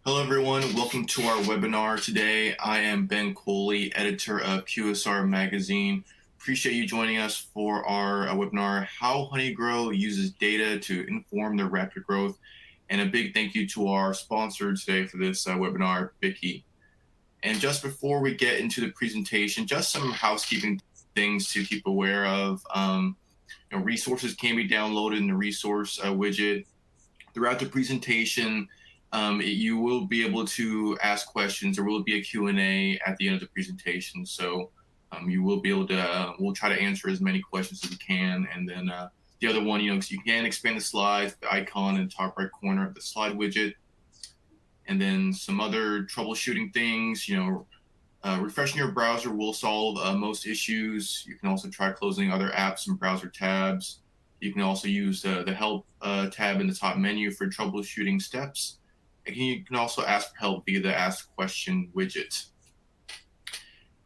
Hello, everyone. Welcome to our webinar today. I am Ben Coley, editor of QSR Magazine. Appreciate you joining us for our webinar, How Honeygrow Uses Data to Inform Their Rapid Growth. And a big thank you to our sponsor today for this webinar, Bicky. And just before we get into the presentation, just some housekeeping things to keep aware of. Resources can be downloaded in the resource widget. Throughout the presentation, you will be able to ask questions. There will be a Q&A at the end of the presentation. So you will be able to, we'll try to answer as many questions as we can. And then the other one, so you can expand the slides, the icon in the top right corner of the slide widget. And then some other troubleshooting things, refreshing your browser will solve most issues. You can also try closing other apps and browser tabs. You can also use the help tab in the top menu for troubleshooting steps. And you can also ask for help via the Ask Question widget.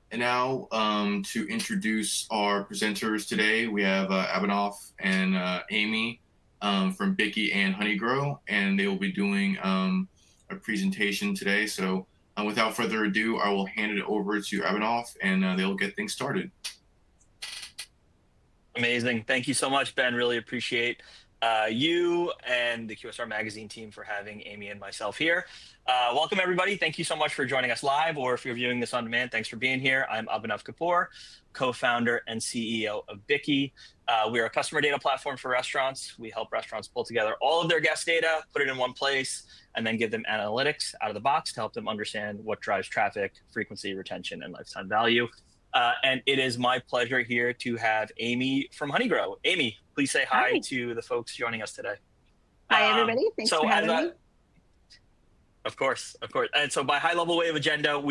And now to introduce our presenters today, we have Abhinav and Amy from Bicky and Honeygrow, and they will be doing a presentation today. So without further ado, I will hand it over to Abhinav, and they'll get things started. Amazing. Thank you so much, Ben. Really appreciate you and the QSR Magazine team for having Amy and myself here. Welcome, everybody. Thank you so much for joining us live, or if you're viewing this on demand, thanks for being here. I'm Abhinav Kapoor, co-founder and CEO of Bicky. We are a customer data platform for restaurants. We help restaurants pull together all of their guest data, put it in one place, and then give them analytics out of the box to help them understand what drives traffic, frequency, retention, and lifetime value. And it is my pleasure here to have Amy from Honeygrow. Amy, please say hi to the folks joining us today. Hi, everybody. Thanks for having me. Of course. And so by high level way of agenda,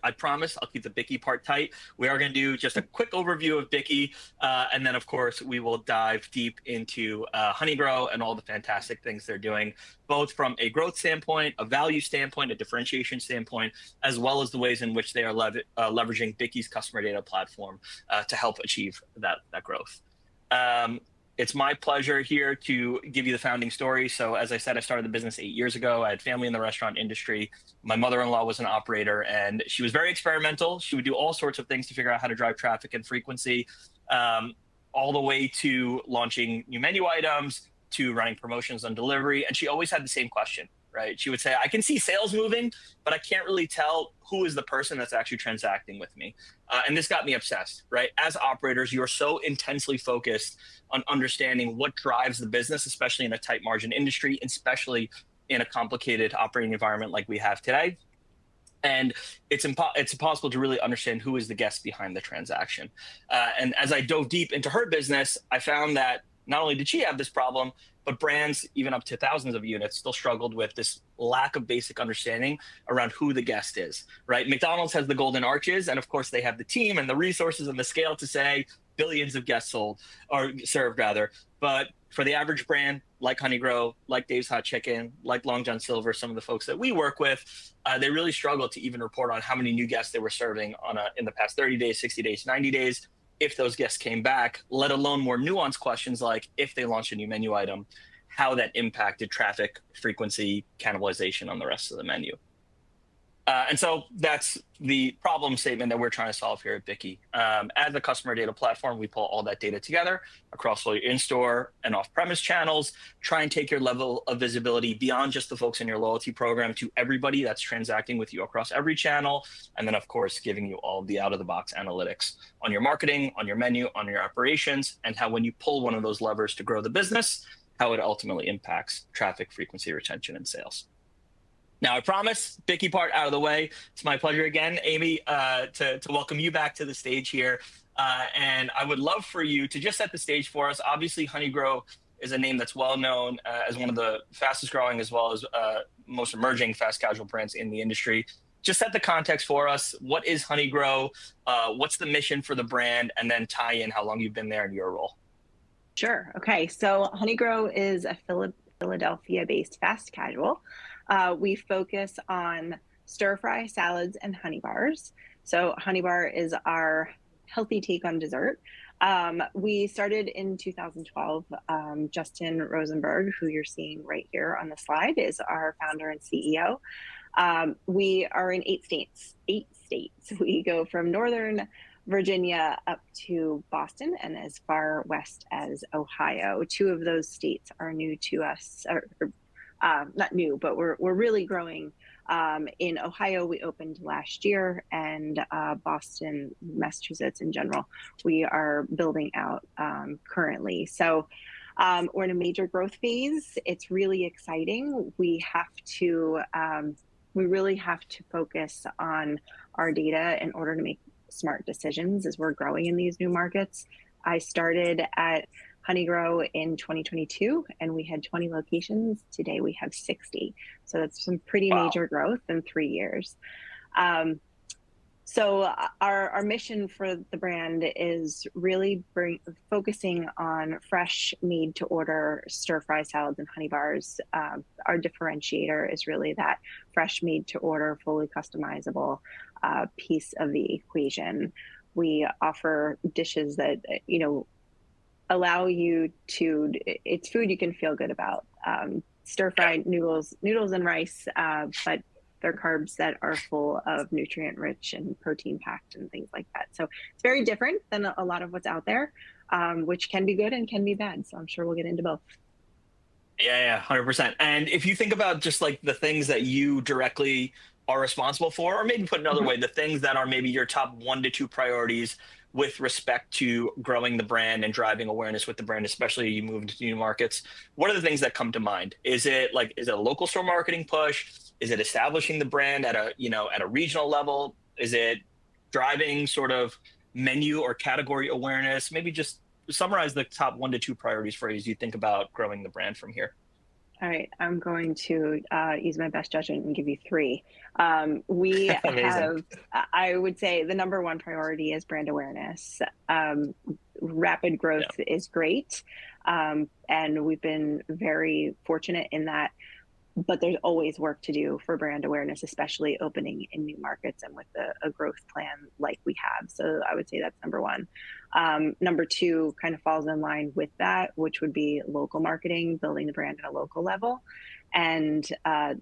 I promise I'll keep the Bicky part tight. We are going to do just a quick overview of Bicky. And then, of course, we will dive deep into Honeygrow and all the fantastic things they're doing, both from a growth standpoint, a value standpoint, a differentiation standpoint, as well as the ways in which they are leveraging Bicky's customer data platform to help achieve that growth. It's my pleasure here to give you the founding story. So as I said, I started the business 8 years ago. I had family in the restaurant industry. My mother-in-law was an operator, and she was very experimental. She would do all sorts of things to figure out how to drive traffic and frequency, all the way to launching new menu items, to running promotions on delivery. And she always had the same question, right? She would say, I can see sales moving, but I can't really tell who is the person that's actually transacting with me. And this got me obsessed, right? As operators, you're so intensely focused on understanding what drives the business, especially in a tight margin industry, especially in a complicated operating environment like we have today. And it's impossible to really understand who is the guest behind the transaction. And as I dove deep into her business, I found that not only did she have this problem, but brands, even up to thousands of units, still struggled with this lack of basic understanding around who the guest is, right? McDonald's has the golden arches, and of course they have the team and the resources and the scale to say billions of guests served. But for the average brand, like Honeygrow, like Dave's Hot Chicken, like Long John Silver, some of the folks that we work with, they really struggle to even report on how many new guests they were serving in the past 30 days, 60 days, 90 days, if those guests came back, let alone more nuanced questions like if they launched a new menu item, how that impacted traffic, frequency, cannibalization on the rest of the menu. And so that's the problem statement that we're trying to solve here at Bicky. As a customer data platform, we pull all that data together across all your in-store and off-premise channels, try and take your level of visibility beyond just the folks in your loyalty program to everybody that's transacting with you across every channel. And then, of course, giving you all the out-of-the-box analytics on your marketing, on your menu, on your operations, and how when you pull one of those levers to grow the business, how it ultimately impacts traffic, frequency, retention, and sales. Now, I promise, Bicky part out of the way. It's my pleasure again, Amy, to welcome you back to the stage here. And I would love for you to just set the stage for us. Obviously, Honeygrow is a name that's well known as one of the fastest growing as well as most emerging fast casual brands in the industry. Just set the context for us. What is Honeygrow? What's the mission for the brand? And then tie in how long you've been there in your role. Sure. Okay. So Honeygrow is a Philadelphia-based fast casual. We focus on stir-fry salads and honey bars. So honey bar is our healthy take on dessert. We started in 2012. Justin Rosenberg, who you're seeing right here on the slide, is our founder and CEO. We are in 8 states. 8 states. We go from Northern Virginia up to Boston and as far west as Ohio. 2 of those states are new to us, or not new, but we're really growing. In Ohio, we opened last year, and Boston, Massachusetts in general, we are building out currently. So we're in a major growth phase. It's really exciting. We really have to focus on our data in order to make smart decisions as we're growing in these new markets. I started at Honeygrow in 2022, and we had 20 locations. Today we have 60. So that's some pretty major growth in 3 years. So our mission for the brand is really focusing on fresh, made to order stir fry salads and honey bars. Our differentiator is really that fresh, made to order, fully customizable piece of the equation. We offer dishes that, allow you to, it's food you can feel good about. Stir fried noodles and rice, but they're carbs that are full of nutrient rich and protein packed and things like that. So it's very different than a lot of what's out there, which can be good and can be bad. So I'm sure we'll get into both. Yeah, 100%. And if you think about just like the things that you directly are responsible for, or maybe put another way, the things that are maybe your top 1 to 2 priorities with respect to growing the brand and driving awareness with the brand, especially you move into new markets, what are the things that come to mind? Is it a local store marketing push? Is it establishing the brand at a regional level? Is it driving sort of menu or category awareness? Maybe just summarize the top 1 to 2 priorities for you as you think about growing the brand from here. All right, I'm going to use my best judgment and give you 3. We have, I would say the number 1 priority is brand awareness. Rapid growth is great. And we've been very fortunate in that, but there's always work to do for brand awareness, especially opening in new markets and with a growth plan like we have. So I would say that's number 1. Number 2 kind of falls in line with that, which would be local marketing, building the brand at a local level. And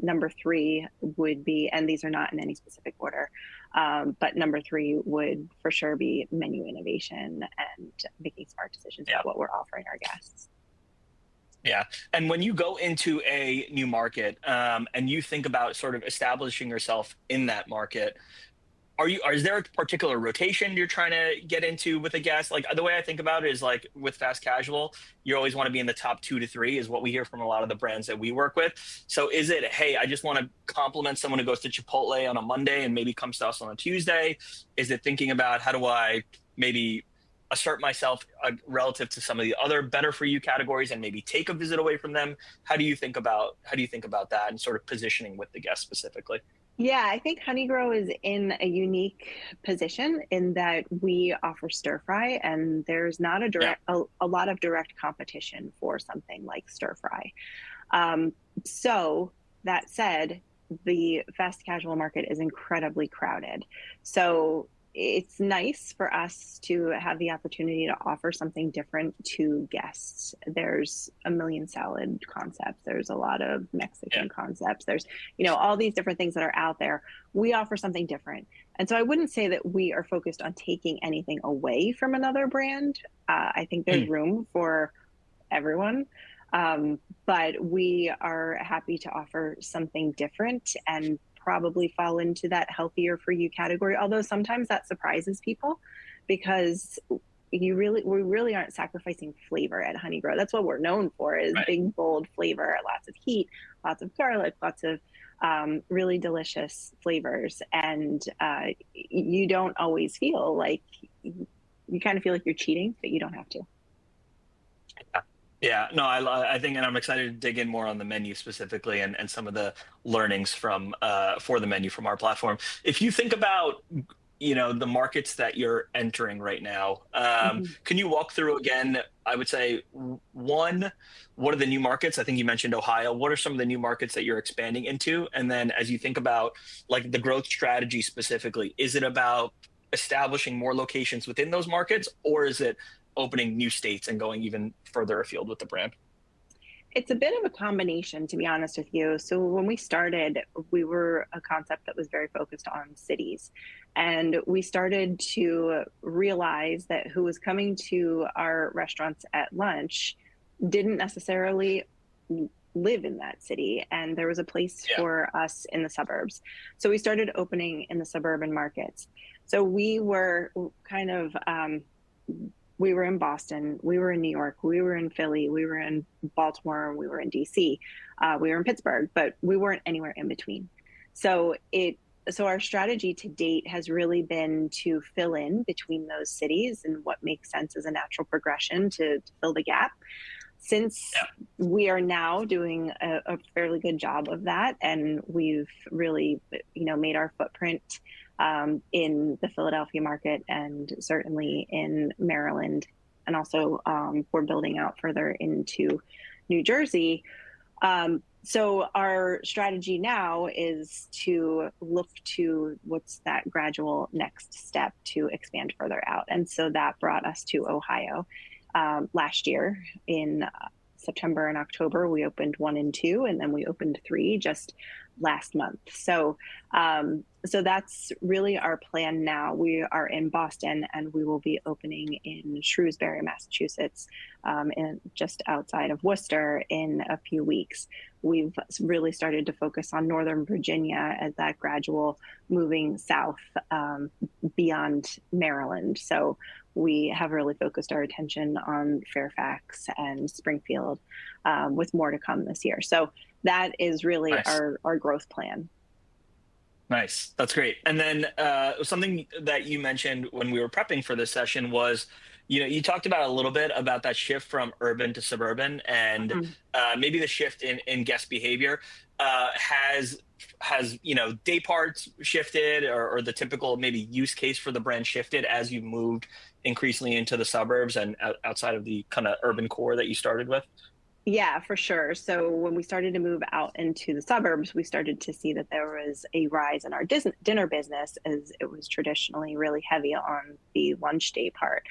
number 3 would be, and these are not in any specific order, but number 3 would for sure be menu innovation and making smart decisions about what we're offering our guests. Yeah. And when you go into a new market and you think about sort of establishing yourself in that market, is there a particular rotation you're trying to get into with a guest? Like the way I think about it is like with fast casual, you always want to be in the top 2 to 3 is what we hear from a lot of the brands that we work with. So is it, hey, I just want to compliment someone who goes to Chipotle on a Monday and maybe comes to us on a Tuesday? Is it thinking about how do I maybe assert myself relative to some of the other better for you categories and maybe take a visit away from them? How do you think about that and sort of positioning with the guest specifically? Yeah, I think Honeygrow is in a unique position in that we offer stir fry, and there's not a lot of direct competition for something like stir fry. So that said, the fast casual market is incredibly crowded. So it's nice for us to have the opportunity to offer something different to guests. There's a million salad concepts. There's a lot of Mexican concepts. There's, all these different things that are out there. We offer something different. And so I wouldn't say that we are focused on taking anything away from another brand. I think there's room for everyone. But we are happy to offer something different and probably fall into that healthier for you category. Although sometimes that surprises people because we really aren't sacrificing flavor at Honeygrow. That's what we're known for is big, bold flavor, lots of heat, lots of garlic, lots of really delicious flavors. And you don't always feel like, you kind of feel like you're cheating, but you don't have to. Yeah, no, I think, and I'm excited to dig in more on the menu specifically and some of the learnings from for the menu from our platform. If you think about, the markets that you're entering right now, can you walk through again, I would say, 1, what are the new markets? I think you mentioned Ohio. What are some of the new markets that you're expanding into? And then as you think about like the growth strategy specifically, is it about establishing more locations within those markets, or is it opening new states and going even further afield with the brand? It's a bit of a combination, to be honest with you. So when we started, we were a concept that was very focused on cities. And we started to realize that who was coming to our restaurants at lunch didn't necessarily live in that city. And there was a place for us in the suburbs. So we started opening in the suburban markets. So we were kind of, we were in Boston, we were in New York, we were in Philly, we were in Baltimore, we were in DC, we were in Pittsburgh, but we weren't anywhere in between. So our strategy to date has really been to fill in between those cities and what makes sense as a natural progression to fill the gap. Since we are now doing a fairly good job of that, and we've really, made our footprint in the Philadelphia market and certainly in Maryland, and also we're building out further into New Jersey. So our strategy now is to look to what's that gradual next step to expand further out. And so that brought us to Ohio. Last year in September and October, we opened 1 and 2, and then we opened 3 just last month. So that's really our plan now. We are in Boston, and we will be opening in Shrewsbury, Massachusetts, and just outside of Worcester in a few weeks. We've really started to focus on Northern Virginia as that gradual moving south beyond Maryland. So we have really focused our attention on Fairfax and Springfield, with more to come this year. So that is really our growth plan. Nice. That's great. And then something that you mentioned when we were prepping for this session was, you talked about a little bit about that shift from urban to suburban, and maybe the shift in guest behavior. Has day parts shifted, or the typical maybe use case for the brand shifted as you moved increasingly into the suburbs and outside of the kind of urban core that you started with? Yeah, for sure. So when we started to move out into the suburbs, we started to see that there was a rise in our dinner business, as it was traditionally really heavy on the lunch day part.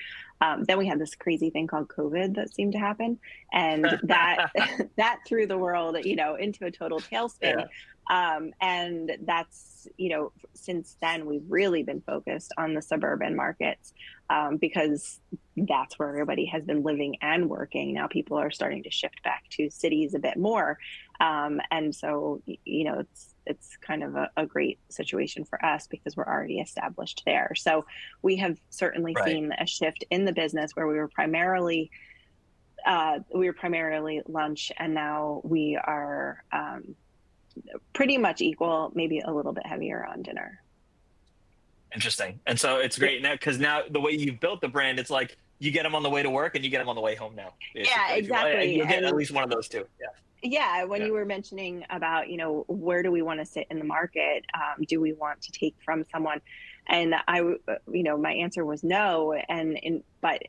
Then we had this crazy thing called COVID that seemed to happen, and that threw the world, into a total tailspin. And that's, since then we've really been focused on the suburban markets, because that's where everybody has been living and working. Now people are starting to shift back to cities a bit more. And so, it's kind of a great situation for us because we're already established there. So we have certainly seen a shift in the business where we were primarily lunch, and now we are pretty much equal, maybe a little bit heavier on dinner. Interesting. And so it's great now, because now the way you've built the brand, it's like you get them on the way to work and you get them on the way home now. Yeah, exactly. And you'll get at least one of those two. Yeah, when you were mentioning about, where do we want to sit in the market? Do we want to take from someone? And my answer was no. But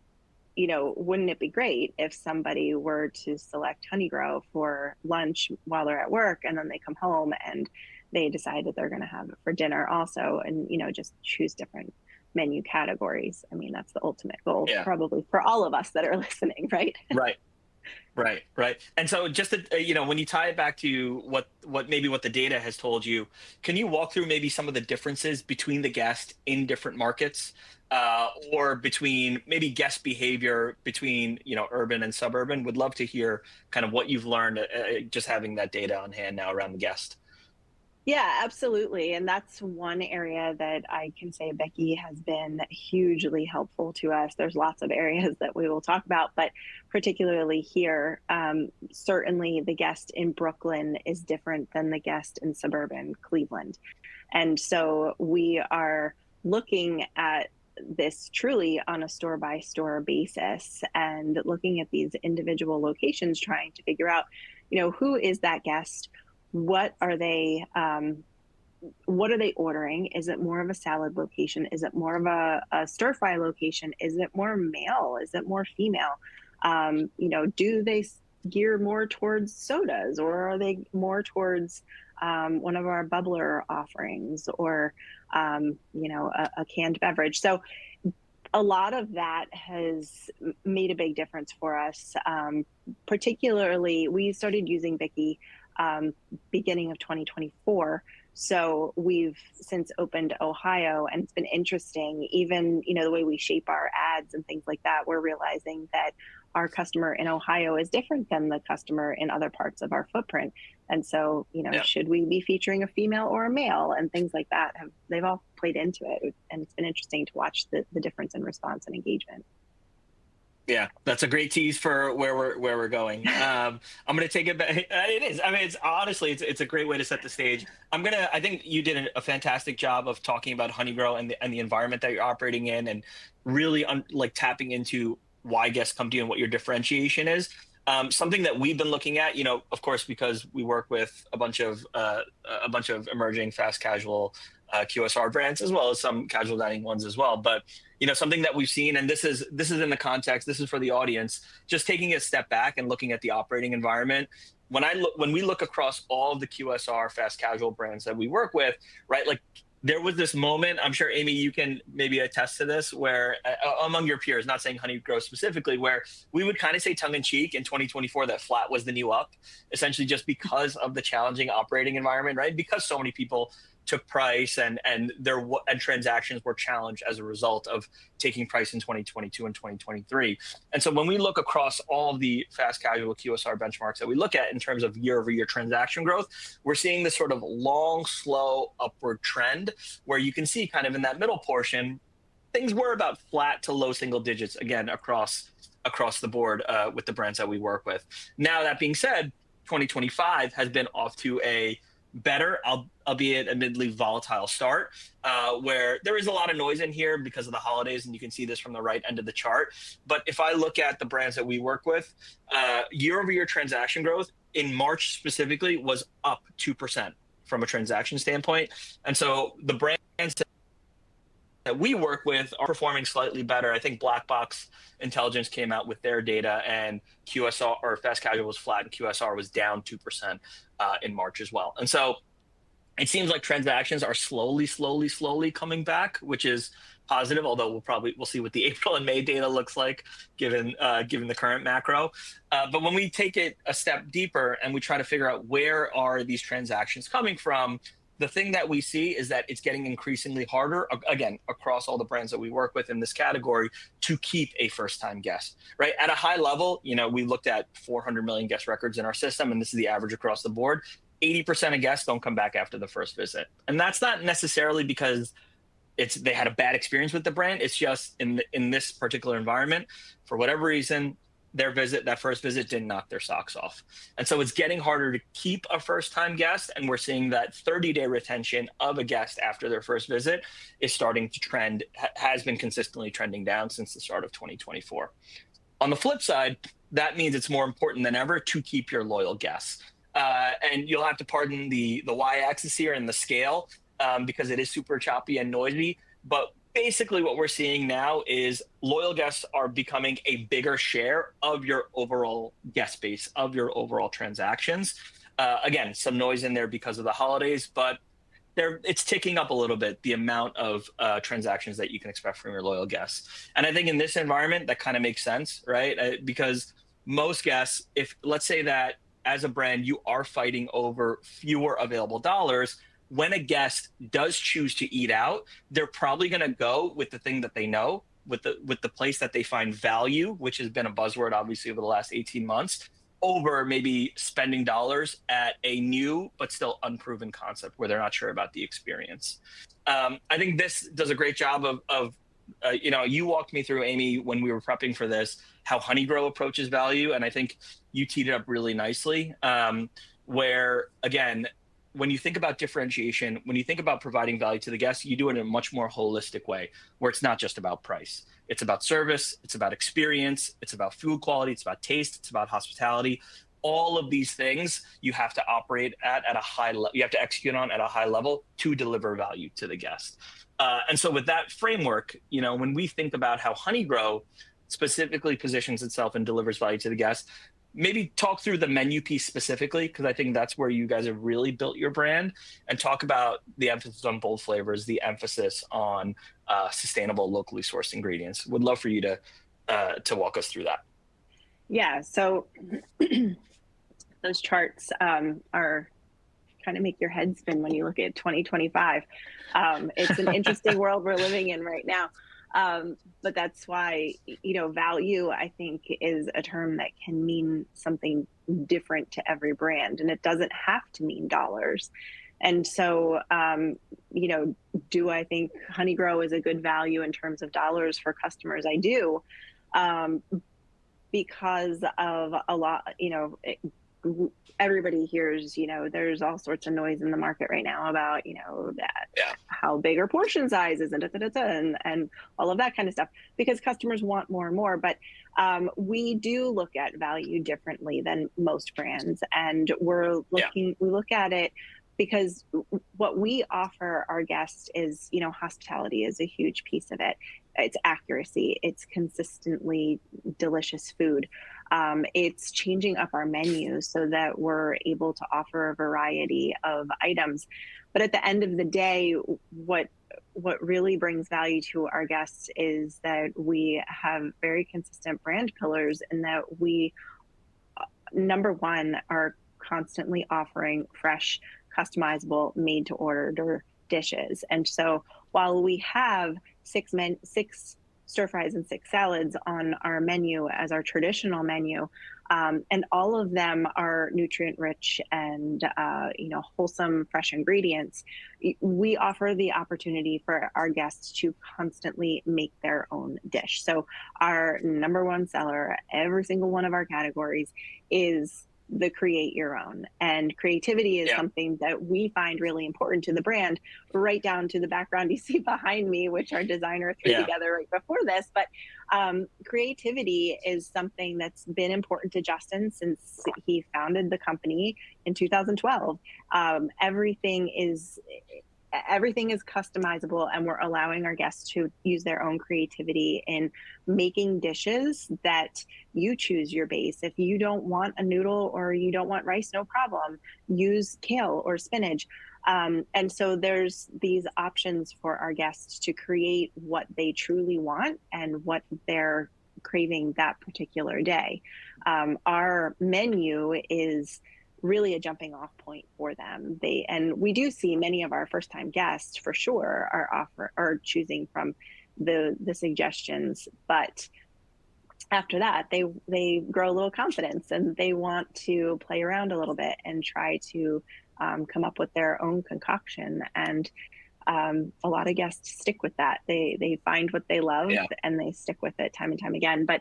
wouldn't it be great if somebody were to select Honeygrow for lunch while they're at work, and then they come home and they decide that they're going to have it for dinner also, and, just choose different menu categories? I mean, that's the ultimate goal, probably for all of us that are listening, right? Right. And so just when you tie it back to what the data has told you, can you walk through maybe some of the differences between the guest in different markets, or between maybe guest behavior between, urban and suburban? Would love to hear kind of what you've learned, just having that data on hand now around the guest. Yeah, absolutely. And that's one area that I can say Becky has been hugely helpful to us. There's lots of areas that we will talk about, but particularly here, certainly the guest in Brooklyn is different than the guest in suburban Cleveland. And so we are looking at this truly on a store by store basis, and looking at these individual locations, trying to figure out, who is that guest? What are they ordering? Is it more of a salad location? Is it more of a stir fry location? Is it more male? Is it more female? Do they gear more towards sodas, or are they more towards one of our bubbler offerings, or a canned beverage? So a lot of that has made a big difference for us. Particularly, we started using Vicky beginning of 2024. So we've since opened Ohio, and it's been interesting. Even the way we shape our ads and things like that, we're realizing that our customer in Ohio is different than the customer in other parts of our footprint. And so, Yeah. should we be featuring a female or a male, and things like that they've all played into it. And it's been interesting to watch the difference in response and engagement. Yeah, that's a great tease for where we're going. I'm going to take it back. It is. I mean, it's honestly, it's a great way to set the stage. I think you did a fantastic job of talking about Honeygrow and the environment that you're operating in, and really like tapping into why guests come to you and what your differentiation is. Something that we've been looking at, of course, because we work with a bunch of emerging fast casual QSR brands, as well as some casual dining ones as well. But something that we've seen, and this is in the context, this is for the audience, just taking a step back and looking at the operating environment. When we look across all of the QSR fast casual brands that we work with, right, like there was this moment, I'm sure, Amy, you can maybe attest to this, where among your peers, not saying Honeygrow specifically, where we would kind of say tongue in cheek in 2024 that flat was the new up, essentially just because of the challenging operating environment, right? Because so many people took price and transactions were challenged as a result of taking price in 2022 and 2023. And so when we look across all of the fast casual QSR benchmarks that we look at in terms of year-over-year transaction growth, we're seeing this sort of long, slow upward trend where you can see kind of in that middle portion, things were about flat to low single digits, again, across the board with the brands that we work with. Now, that being said, 2025 has been off to a better, albeit admittedly volatile start, where there is a lot of noise in here because of the holidays, and you can see this from the right end of the chart. But if I look at the brands that we work with, year-over-year transaction growth in March specifically was up 2% from a transaction standpoint. And so the brands that we work with are performing slightly better. I think Black Box Intelligence came out with their data, and QSR or fast casual was flat, and QSR was down 2% in March as well. And so it seems like transactions are slowly coming back, which is positive. Although we'll see what the April and May data looks like, given the current macro. But when we take it a step deeper and we try to figure out where are these transactions coming from, the thing that we see is that it's getting increasingly harder, again, across all the brands that we work with in this category, to keep a first-time guest, right? At a high level, we looked at 400 million guest records in our system, and this is the average across the board. 80% of guests don't come back after the first visit. And that's not necessarily because they had a bad experience with the brand. It's just in this particular environment, for whatever reason, that first visit didn't knock their socks off. And so it's getting harder to keep a first-time guest, and we're seeing that 30-day retention of a guest after their first visit is starting to trend, has been consistently trending down since the start of 2024. On the flip side, that means it's more important than ever to keep your loyal guests. And you'll have to pardon the y-axis here and the scale, because it is super choppy and noisy. But basically what we're seeing now is loyal guests are becoming a bigger share of your overall guest base, of your overall transactions. Again, some noise in there because of the holidays, but it's ticking up a little bit, the amount of transactions that you can expect from your loyal guests. And I think in this environment, that kind of makes sense, right? Because most guests, if let's say that as a brand, you are fighting over fewer available dollars, when a guest does choose to eat out, they're probably going to go with the thing that they know, with the place that they find value, which has been a buzzword, obviously, over the last 18 months, over maybe spending dollars at a new but still unproven concept where they're not sure about the experience. I think this does a great job of you walked me through, Amy, when we were prepping for this, how Honeygrow approaches value. And I think you teed it up really nicely, where, again, when you think about differentiation, when you think about providing value to the guests, you do it in a much more holistic way, where it's not just about price. It's about service, it's about experience, it's about food quality, it's about taste, it's about hospitality. All of these things you have to operate at a high level, you have to execute on at a high level to deliver value to the guest. And so with that framework, when we think about how Honeygrow specifically positions itself and delivers value to the guest, maybe talk through the menu piece specifically, because I think that's where you guys have really built your brand, and talk about the emphasis on bold flavors, the emphasis on sustainable, locally sourced ingredients. Would love for you to walk us through that. Yeah, so those charts are kind of make your head spin when you look at 2025. It's an interesting world we're living in right now. But that's why, value, I think, is a term that can mean something different to every brand, and it doesn't have to mean dollars. And so, do I think Honeygrow is a good value in terms of dollars for customers? I do, because of a lot, everybody hears, there's all sorts of noise in the market right now about, how big are portion sizes and all of that kind of stuff, because customers want more and more. But we do look at value differently than most brands. And we look at it because what we offer our guests is, hospitality is a huge piece of it. It's accuracy. It's consistently delicious food. It's changing up our menu so that we're able to offer a variety of items. But at the end of the day, what really brings value to our guests is that we have very consistent brand pillars, and that we, number one, are constantly offering fresh, customizable, made to order dishes. And so while we have six stir fries and 6 salads on our menu as our traditional menu, and all of them are nutrient rich and wholesome, fresh ingredients, we offer the opportunity for our guests to constantly make their own dish. So our number one seller, every single one of our categories, is the create your own. And creativity is something that we find really important to the brand, right down to the background you see behind me, which our designer threw together right before this. But creativity is something that's been important to Justin since he founded the company in 2012. Everything is customizable, and we're allowing our guests to use their own creativity in making dishes that you choose your base. If you don't want a noodle or you don't want rice, no problem. Use kale or spinach. And so there's these options for our guests to create what they truly want and what they're craving that particular day. Our menu is really a jumping off point for them. And we do see many of our first time guests for sure are choosing from the suggestions, but after that they grow a little confidence and they want to play around a little bit and try to come up with their own concoction. And a lot of guests stick with that. They find what they love and they stick with it time and time again. But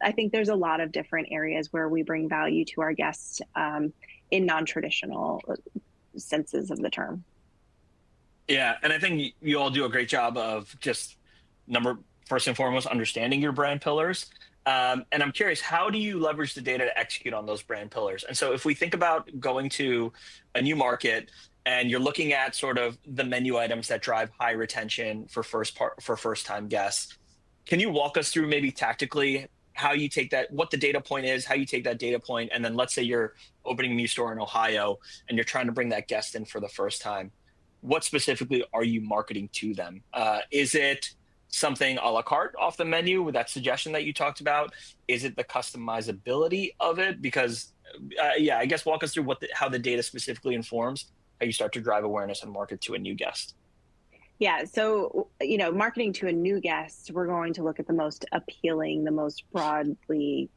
I think there's a lot of different areas where we bring value to our guests in non-traditional senses of the term. Yeah, and I think you all do a great job of just first and foremost, understanding your brand pillars. And I'm curious, how do you leverage the data to execute on those brand pillars? And so if we think about going to a new market and you're looking at sort of the menu items that drive high retention for first time guests, can you walk us through maybe tactically how you take that, what the data point is, how you take that data point, and then let's say you're opening a new store in Ohio and you're trying to bring that guest in for the first time. What specifically are you marketing to them? Is it something a la carte off the menu with that suggestion that you talked about? Is it the customizability of it? Because, I guess walk us through how the data specifically informs how you start to drive awareness and market to a new guest. Yeah, so, marketing to a new guest, we're going to look at the most appealing, the most broadly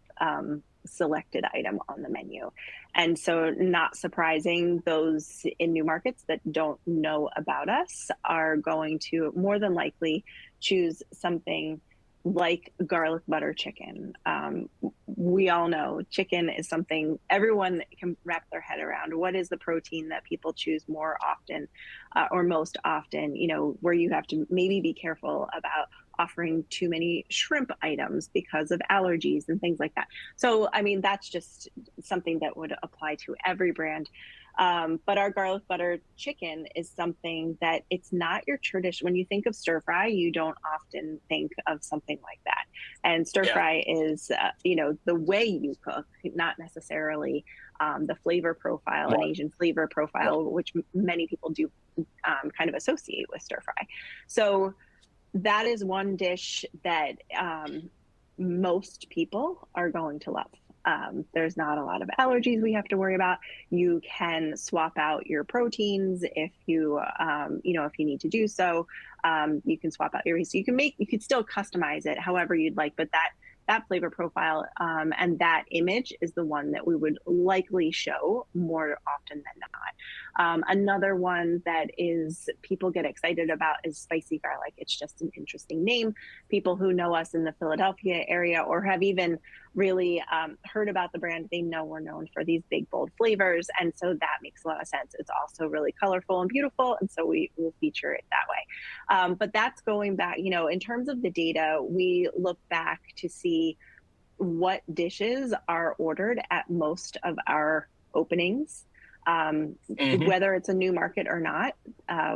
selected item on the menu. And so, not surprising, those in new markets that don't know about us are going to more than likely choose something like garlic butter chicken. We all know chicken is something everyone can wrap their head around. What is the protein that people choose more often or most often, where you have to maybe be careful about offering too many shrimp items because of allergies and things like that. So, I mean, that's just something that would apply to every brand. But our garlic butter chicken is something that it's not your tradition. When you think of stir fry, you don't often think of something like that. And stir fry is, the way you cook, not necessarily the flavor profile, an Asian flavor profile, which many people do kind of associate with stir fry. So that is one dish that most people are going to love. There's not a lot of allergies we have to worry about. You can swap out your proteins if you, if you need to do so. You can swap out your, so you could still customize it however you'd like, but that flavor profile and that image is the one that we would likely show more often than not. Another one that is people get excited about is spicy garlic. It's just an interesting name. People who know us in the Philadelphia area or have even really heard about the brand, they know we're known for these big, bold flavors. And so that makes a lot of sense. It's also really colorful and beautiful. And so we will feature it that way. But that's going back, in terms of the data, we look back to see what dishes are ordered at most of our openings. Whether it's a new market or not,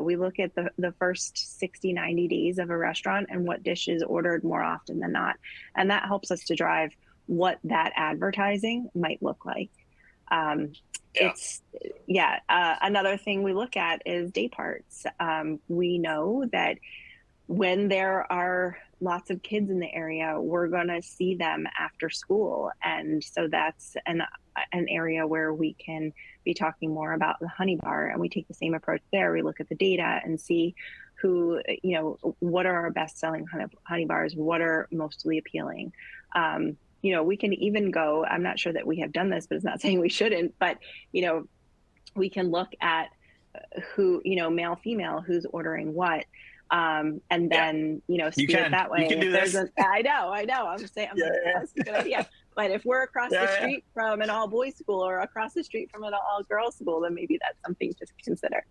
we look at the first 60, 90 days of a restaurant and what dish is ordered more often than not. And that helps us to drive what that advertising might look like. Another thing we look at is day parts. We know that when there are lots of kids in the area, we're going to see them after school. And so that's an area where we can be talking more about the honey bar, and we take the same approach there. We look at the data and see who, what are our best selling honey bars, what are mostly appealing. We can even go, I'm not sure that we have done this, but it's not saying we shouldn't, but, we can look at who, male, female, who's ordering what. And then, see it that way. You can do this. I know. I'm saying, that's a good idea. But if we're across the street from an all boys school or across the street from an all girls school, then maybe that's something to consider.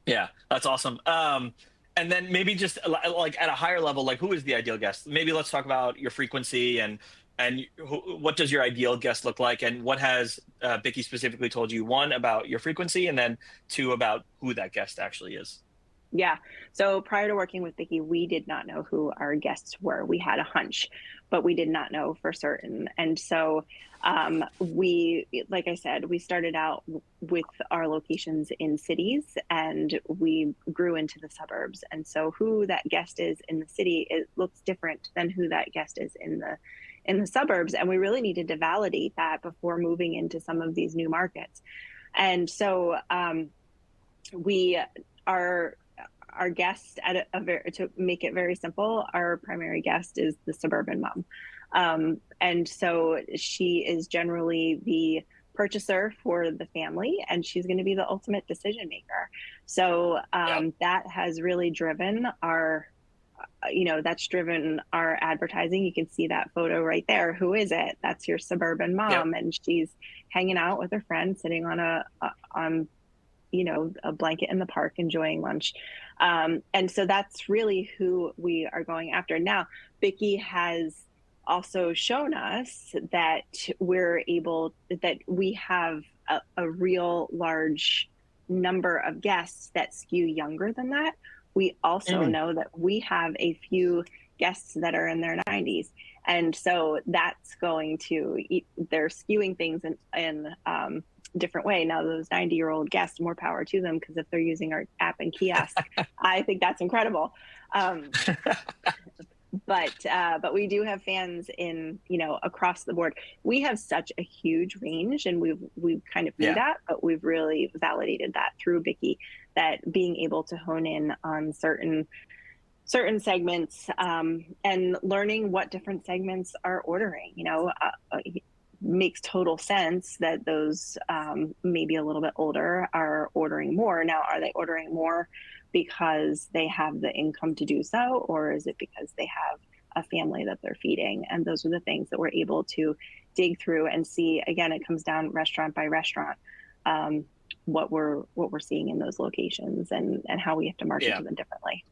Yeah, that's awesome. And then maybe just like at a higher level, like who is the ideal guest? Maybe let's talk about your frequency and what does your ideal guest look like, and what has Bicky specifically told you, one, about your frequency, and then two, about who that guest actually is? Yeah. So prior to working with Bicky, we did not know who our guests were. We had a hunch, but we did not know for certain. And so like I said, we started out with our locations in cities and we grew into the suburbs. And so who that guest is in the city, it looks different than who that guest is in the suburbs. And we really needed to validate that before moving into some of these new markets. And so our guest to make it very simple, our primary guest is the suburban mom. And so she is generally the purchaser for the family, and she's going to be the ultimate decision maker. So that has really driven our advertising. You can see that photo right there. Who is it? That's your suburban mom. And she's hanging out with her friend, sitting on a blanket in the park, enjoying lunch. And so that's really who we are going after. Now, Bicky has also shown us that we have a real large number of guests that skew younger than that. We also know that we have a few guests that are in their 90s. And so that's they're skewing things in different way. Now, those 90-year-old guests, more power to them, because if they're using our app and kiosk, I think that's incredible. But we do have fans in, across the board. We have such a huge range, and we've kind of knew that, but we've really validated that through Bicky, that being able to hone in on certain segments and learning what different segments are ordering, makes total sense that those maybe a little bit older are ordering more. Now, are they ordering more because they have the income to do so, or is it because they have a family that they're feeding? And those are the things that we're able to dig through and see. Again, it comes down restaurant by restaurant, what we're seeing in those locations and how we have to market to them differently.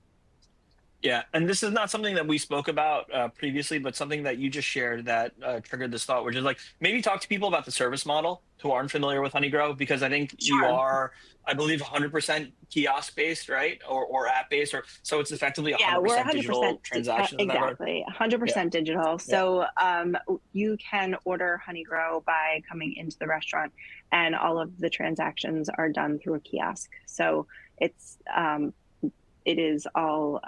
Yeah, and this is not something that we spoke about previously, but something that you just shared that triggered this thought, which is like maybe talk to people about the service model who aren't familiar with Honeygrow, because I think you Sure. are, I believe, 100% kiosk based, right, or app based, or so it's effectively Yeah, we're 100% 100% digital transactions in that regard. exactly Yeah, 100% digital. yeah, So you can order Honeygrow by coming into the restaurant, and all of the transactions are done through a kiosk. So it's it is all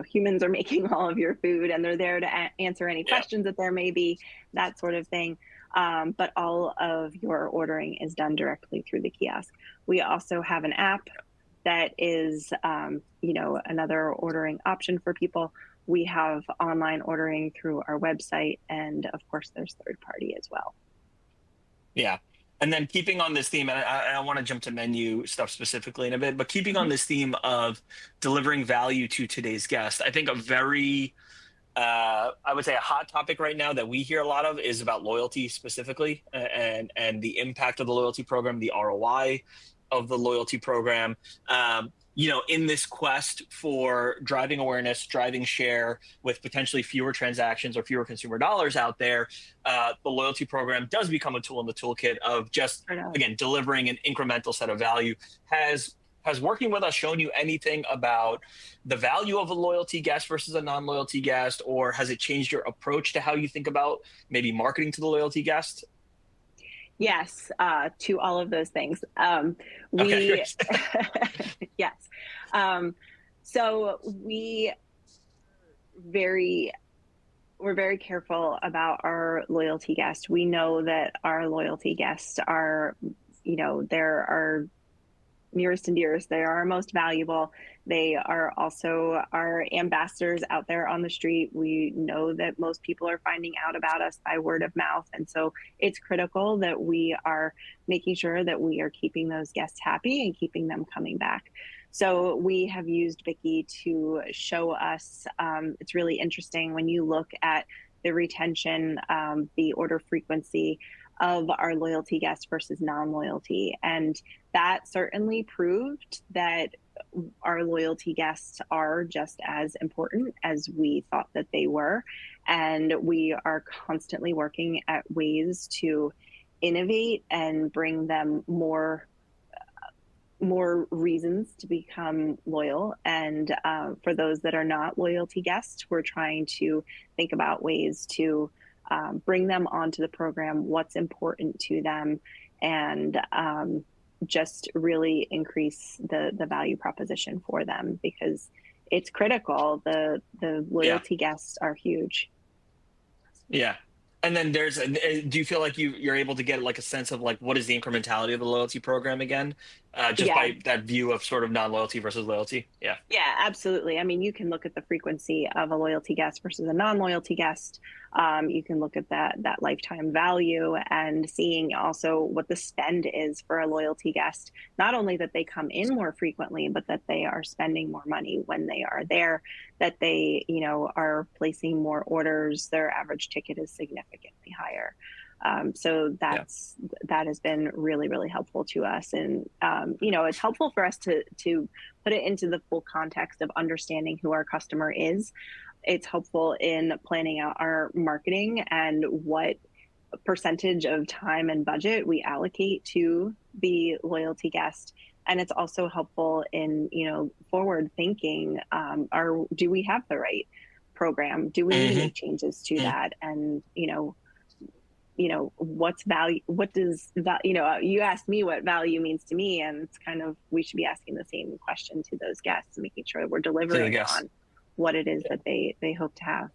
humans are making all of your food, and they're there to answer any yeah. questions that there may be, that sort of thing. But all of your ordering is done directly through the kiosk. We also have an app that is, another ordering option for people. We have online ordering through our website, and of course, there's third party as well. Yeah. And then keeping on this theme, and I want to jump to menu stuff specifically in a bit, but keeping on Mhm. this theme of delivering value to today's guest, I think a very, I would say a hot topic right now that we hear a lot of is about loyalty specifically, and the impact of the loyalty program, the ROI of the loyalty program. In this quest for driving awareness, driving share with potentially fewer transactions or fewer consumer dollars out there, the loyalty program does become a tool in the toolkit of just, Right on. again, delivering an incremental set of value. Has working with us shown you anything about the value of a loyalty guest versus a non-loyalty guest, or has it changed your approach to how you think about maybe marketing to the loyalty guest? Yes, to all of those things. Okay, We, great. yes. So very, we're very careful about our loyalty guests. We know that our loyalty guests are, they're our nearest and dearest. They are our most valuable. They are also our ambassadors out there on the street. We know that most people are finding out about us by word of mouth. And so it's critical that we are making sure that we are keeping those guests happy and keeping them coming back. So we have used Vicky to show us, it's really interesting when you look at the retention, the order frequency of our loyalty guests versus non-loyalty. And that certainly proved that our loyalty guests are just as important as we thought that they were. And we are constantly working at ways to innovate and bring them more reasons to become loyal. And for those that are not loyalty guests, we're trying to think about ways to bring them onto the program, what's important to them, and just really increase the value proposition for them, because it's critical. The Yeah. loyalty guests are huge. Yeah. And then do you feel like you're able to get like a sense of like what is the incrementality of the loyalty program again, just Yeah. by that view of sort of non-loyalty versus loyalty? Yeah. Yeah, absolutely. I mean, you can look at the frequency of a loyalty guest versus a non-loyalty guest. You can look at that lifetime value, and seeing also what the spend is for a loyalty guest. Not only that they come in more frequently, but that they are spending more money when they are there, that they, are placing more orders. Their average ticket is significantly higher. So that has been really, really helpful to us. And, it's helpful for us to put it into the full context of understanding who our customer is. It's helpful in planning out our marketing and what percentage of time and budget we allocate to the loyalty guest. And it's also helpful in, forward thinking, do we have the right program? Do we need to Hmm. make changes to that? And, what's value, what does that, you asked me what value means to me, and it's kind of, we should be asking the same question to those guests, making sure that we're To the delivering guests. on what it is that they hope to have.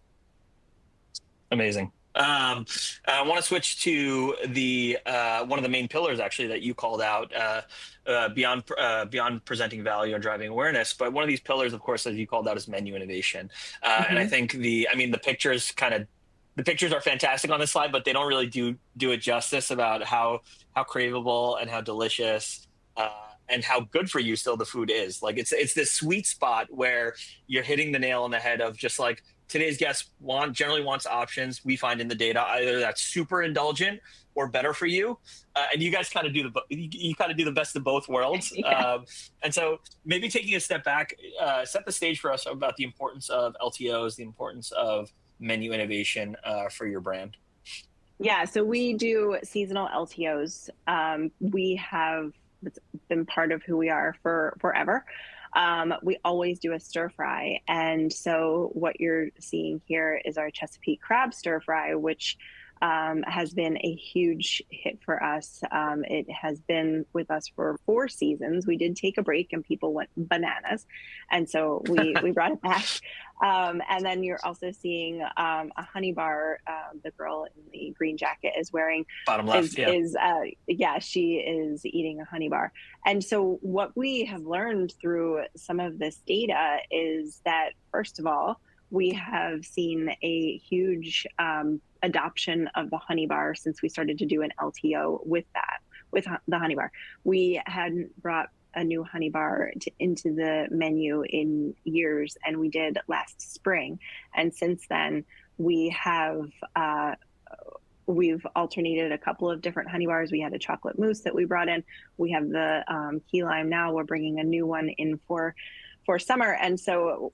Amazing. I want to switch to the one of the main pillars actually that you called out, beyond presenting value and driving awareness. But one of these pillars, of course, as you called out, is menu innovation. And I think the pictures are fantastic on this slide, but they don't really do it justice about how craveable and how delicious and how good for you still the food is. Like it's this sweet spot where you're hitting the nail on the head of just like today's guest generally wants options. We find in the data either that's super indulgent or better for you, and you guys kind of do you kind of do the best of both worlds. Yeah. And so maybe taking a step back, set the stage for us about the importance of LTOs, the importance of menu innovation for your brand. Yeah, so we do seasonal LTOs. It's been part of who we are for forever. We always do a stir fry. And so what you're seeing here is our Chesapeake crab stir fry, which has been a huge hit for us. It has been with us for 4 seasons. We did take a break and people went bananas. And so we brought it back. And then you're also seeing a honey bar. The girl in the green jacket is wearing Bottom left, she is eating a honey bar. And so what we have learned through some of this data is that, first of all, we have seen a huge adoption of the honey bar since we started to do an LTO with the honey bar. We hadn't brought a new honey bar into the menu in years, and we did last spring. And since then, we've alternated a couple of different honey bars. We had a chocolate mousse that we brought in. We have the key lime now. We're bringing a new one in for summer. And so,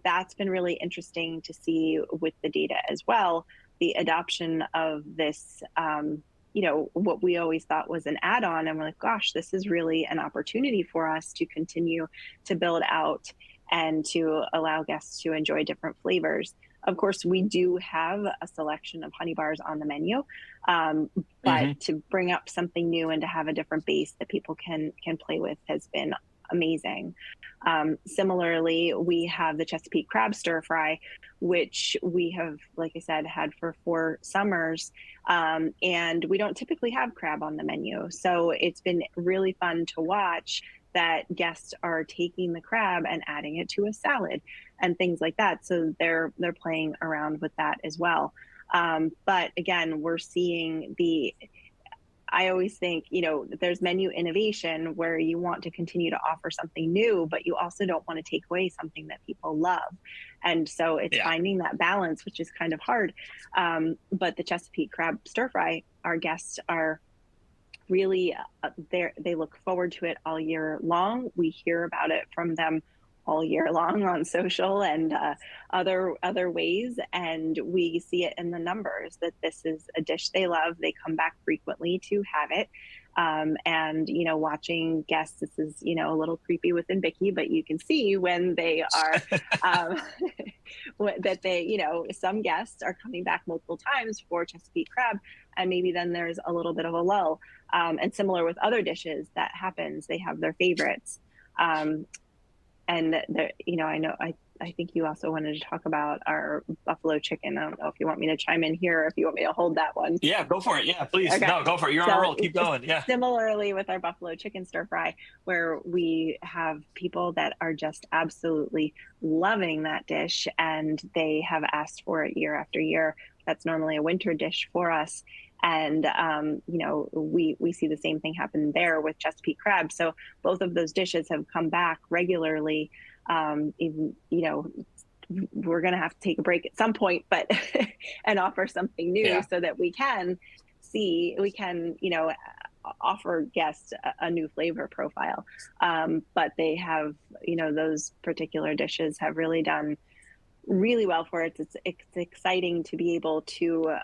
that's been really interesting to see with the data as well, the adoption of this, what we always thought was an add-on. And we're like, gosh, this is really an opportunity for us to continue to build out and to allow guests to enjoy different flavors. Of course, we do have a selection of honey bars on the menu, but to bring up something new and to have a different base that people can play with has been amazing. Similarly, we have the Chesapeake crab stir fry, which we have, like I said, had for 4 summers. And we don't typically have crab on the menu. So it's been really fun to watch that guests are taking the crab and adding it to a salad and things like that. So they're playing around with that as well. But again, we're seeing I always think, there's menu innovation where you want to continue to offer something new, but you also don't want to take away something that people love. And so it's finding that balance, which is kind of hard. But the Chesapeake crab stir fry, our guests are really, they look forward to it all year long. We hear about it from them all year long on social and other ways. And we see it in the numbers that this is a dish they love. They come back frequently to have it. And, watching guests, this is, a little creepy within Bicky, but you can see when they are, that they, some guests are coming back multiple times for Chesapeake crab. And maybe then there's a little bit of a lull. And similar with other dishes, that happens. They have their favorites. And I think you also wanted to talk about our buffalo chicken. I don't know if you want me to chime in here or if you want me to hold that one. Yeah, go for it. Yeah, please. Okay. No, go for it. You're on a roll. Keep going. Yeah. Similarly with our buffalo chicken stir fry, where we have people that are just absolutely loving that dish and they have asked for it year after year. That's normally a winter dish for us. And, we see the same thing happen there with Chesapeake crab. So both of those dishes have come back regularly. Even, we're going to have to take a break at some point, but and offer something new so that we can offer guests a new flavor profile. But they have, those particular dishes have really done really well for it. It's exciting to be able to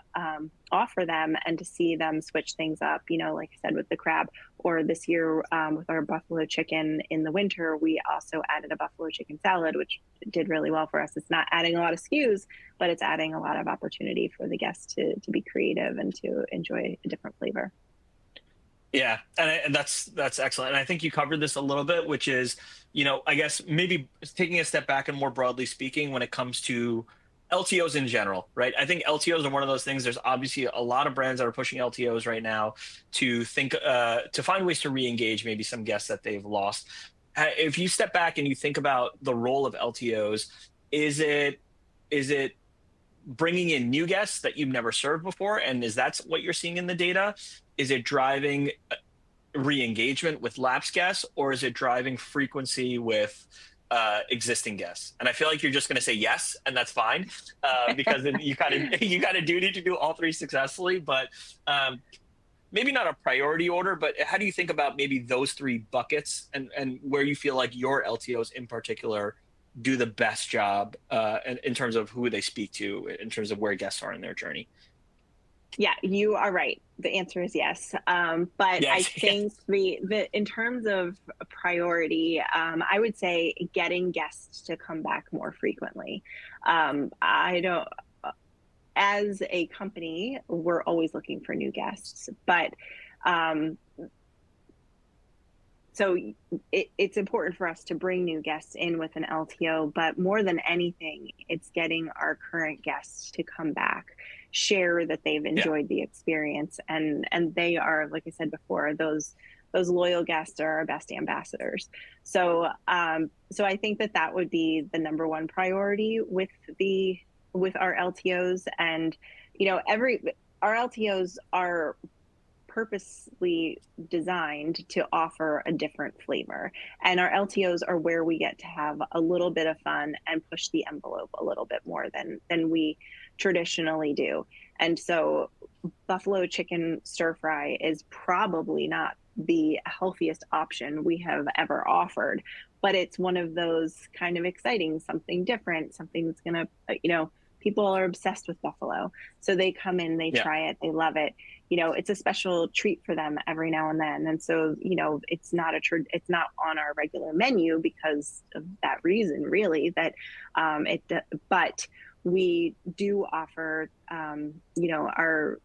offer them and to see them switch things up, like I said, with the crab, or this year with our buffalo chicken in the winter, we also added a buffalo chicken salad, which did really well for us. It's not adding a lot of SKUs, but it's adding a lot of opportunity for the guests to be creative and to enjoy a different flavor. Yeah, and that's excellent. And I think you covered this a little bit, which is, I guess maybe taking a step back and more broadly speaking, when it comes to LTOs in general, right? I think LTOs are one of those things. There's obviously a lot of brands that are pushing LTOs right now to find ways to re-engage maybe some guests that they've lost. If you step back and you think about the role of LTOs, is it bringing in new guests that you've never served before? And is that what you're seeing in the data? Is it driving re-engagement with lapsed guests, or is it driving frequency with existing guests? And I feel like you're just going to say yes, and that's fine, because you kind of do need to do all three successfully. But maybe not a priority order, but how do you think about maybe those three buckets, and where you feel like your LTOs in particular do the best job in terms of who they speak to, in terms of where guests are in their journey? Yeah, you are right. The answer is yes. But Yes. I think the in terms of priority, I would say getting guests to come back more frequently. I don't, as a company, we're always looking for new guests, but so it's important for us to bring new guests in with an LTO, but more than anything, it's getting our current guests to come back, share that they've enjoyed the experience, and they are, like I said before, those loyal guests are our best ambassadors. So so I think that would be the number one priority with our LTOs. And our LTOs are purposely designed to offer a different flavor, and our LTOs are where we get to have a little bit of fun and push the envelope a little bit more than we traditionally do. And so buffalo chicken stir fry is probably not the healthiest option we have ever offered, but it's one of those kind of exciting, something different, something that's gonna, people are obsessed with buffalo, so they come in, they try it, they love it. It's a special treat for them every now and then. And so, it's not on our regular menu because of that reason, really, but we do offer, our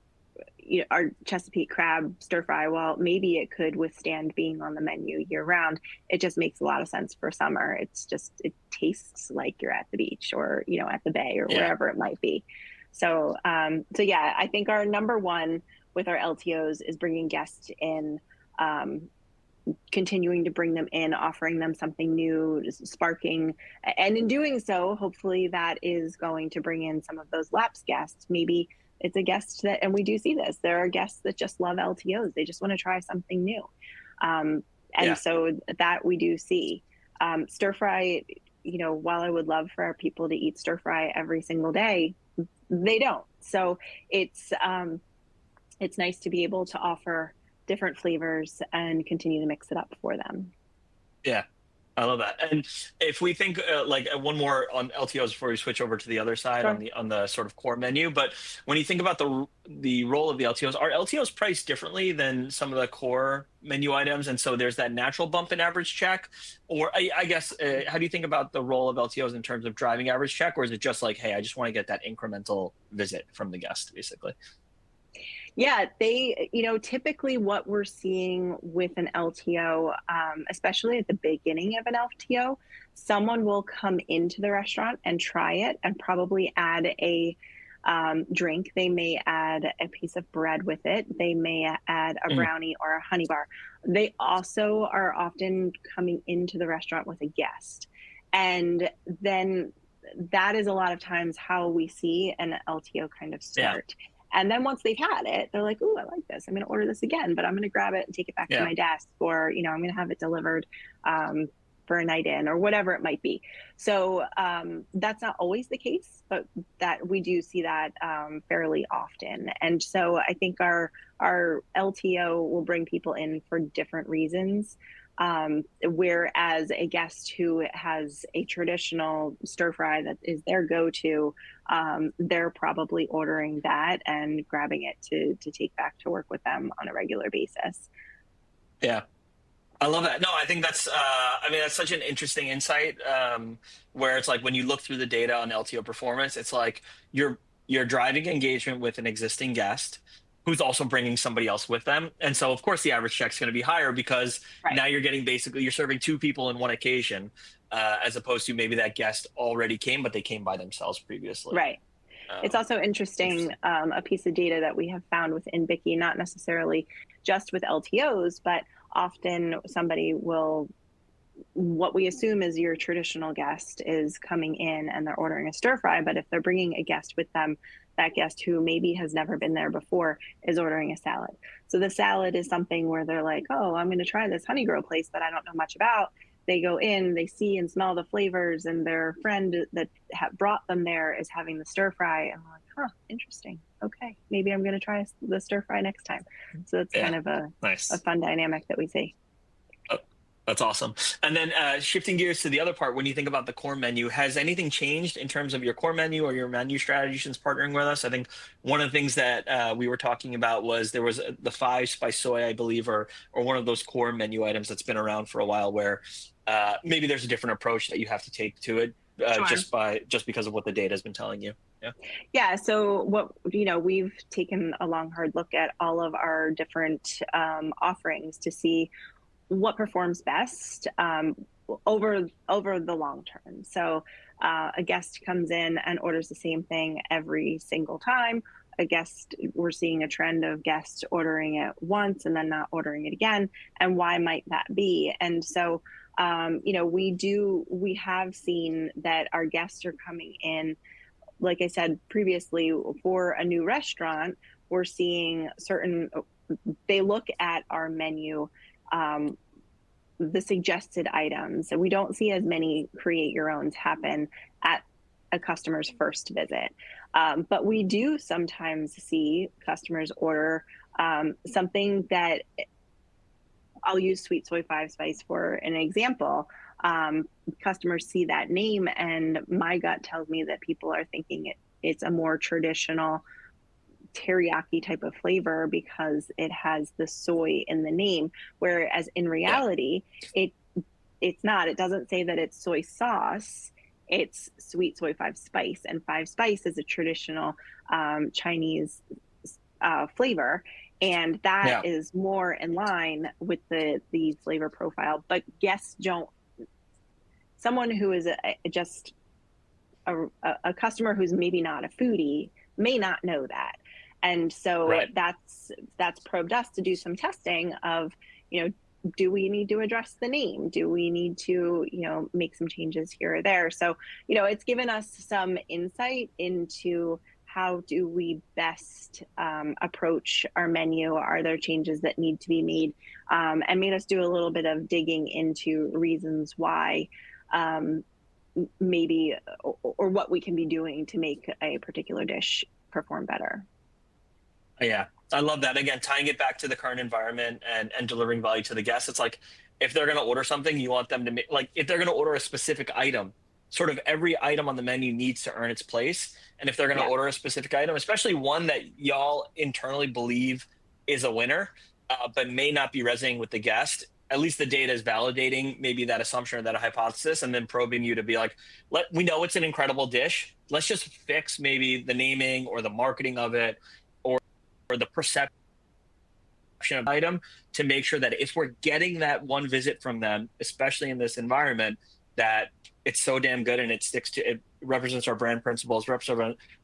Chesapeake crab stir fry. While maybe it could withstand being on the menu year round, it just makes a lot of sense for summer. It tastes like you're at the beach or, at the bay or wherever it might be. So, yeah, I think our number one with our LTOs is bringing guests in, continuing to bring them in, offering them something new, sparking, and in doing so, hopefully that is going to bring in some of those lapsed guests. Maybe it's a guest that, and we do see this, there are guests that just love LTOs. They just want to try something new. So that we do see. Stir fry, while I would love for our people to eat stir fry every single day, they don't. So it's nice to be able to offer different flavors and continue to mix it up for them. Yeah, I love that. And if we think one more on LTOs before we switch over to the other side, Sure. on the sort of core menu, but when you think about the role of the LTOs, are LTOs priced differently than some of the core menu items? And so there's that natural bump in average check, or I guess, how do you think about the role of LTOs in terms of driving average check? Or is it just like, hey, I just want to get that incremental visit from the guest, basically? Yeah, they, typically what we're seeing with an LTO, especially at the beginning of an LTO, someone will come into the restaurant and try it and probably add a drink. They may add a piece of bread with it. They may add a brownie or a honey bar. They also are often coming into the restaurant with a guest. And then that is a lot of times how we see an LTO kind of start. Yeah. And then once they've had it, they're like, "Ooh, I like this. I'm going to order this again, but I'm going to grab it and take it back to my desk, or I'm going to have it delivered for a night in, or whatever it might be." So that's not always the case, but that we do see that fairly often. And so I think our LTO will bring people in for different reasons. Whereas a guest who has a traditional stir fry that is their go-to, they're probably ordering that and grabbing it to take back to work with them on a regular basis. Yeah, I love that. No, I think that's such an interesting insight, where it's like when you look through the data on LTO performance, it's like you're driving engagement with an existing guest who's also bringing somebody else with them. And so, of course, the average check is going to be higher because now you're getting you're serving two people in one occasion, as opposed to maybe that guest already came, but they came by themselves previously. Right. It's also interesting, a piece of data that we have found within Bicky, not necessarily just with LTOs, but often somebody will, what we assume is your traditional guest is coming in and they're ordering a stir fry, but if they're bringing a guest with them, that guest who maybe has never been there before is ordering a salad. So the salad is something where they're like, "Oh, I'm going to try this Honeygrow place that I don't know much about." they go in, they see and smell the flavors, and their friend that brought them there is having the stir fry, and we're like, huh, interesting. Okay, maybe I'm going to try the stir fry next time. So that's kind of a fun dynamic that we see. That's awesome. And then shifting gears to the other part, when you think about the core menu, has anything changed in terms of your core menu or your menu strategy since partnering with us? I think one of the things that we were talking about was there was the 5 spice soy, I believe, or one of those core menu items that's been around for a while, where maybe there's a different approach that you have to take to it just because of what the data has been telling you. Yeah. So we've taken a long, hard look at all of our different offerings to see what performs best over the long term. So a guest comes in and orders the same thing every single time. We're seeing a trend of guests ordering it once and then not ordering it again. And why might that be? And so, we have seen that our guests are coming in, like I said previously, for a new restaurant, we're seeing they look at our menu, the suggested items. So we don't see as many create your owns happen at a customer's first visit. But we do sometimes see customers order something that, I'll use Sweet Soy 5 Spice for an example. Customers see that name, and my gut tells me that people are thinking it's a more traditional teriyaki type of flavor because it has the soy in the name, whereas in reality it's not. It doesn't say that it's soy sauce, it's Sweet Soy 5 Spice, and 5 Spice is a traditional Chinese flavor, and that is more in line with the flavor profile. But guests don't, someone who is just a customer who's maybe not a foodie may not know that. And so that's probed us to do some testing of, do we need to address the name? Do we need to, make some changes here or there? So, it's given us some insight into how do we best approach our menu? Are there changes that need to be made? And made us do a little bit of digging into reasons why maybe, or what we can be doing to make a particular dish perform better. Yeah, I love that. Again, tying it back to the current environment and delivering value to the guests. It's like, if they're going to order something, you want them to make, like, if they're going to order a specific item, sort of every item on the menu needs to earn its place. And if they're going to order a specific item, especially one that y'all internally believe is a winner, but may not be resonating with the guest, at least the data is validating maybe that assumption or that hypothesis, and then probing you to be like, we know it's an incredible dish. Let's just fix maybe the naming or the marketing of it, or the perception of the item, to make sure that if we're getting that one visit from them, especially in this environment, that it's so damn good and it represents our brand principles,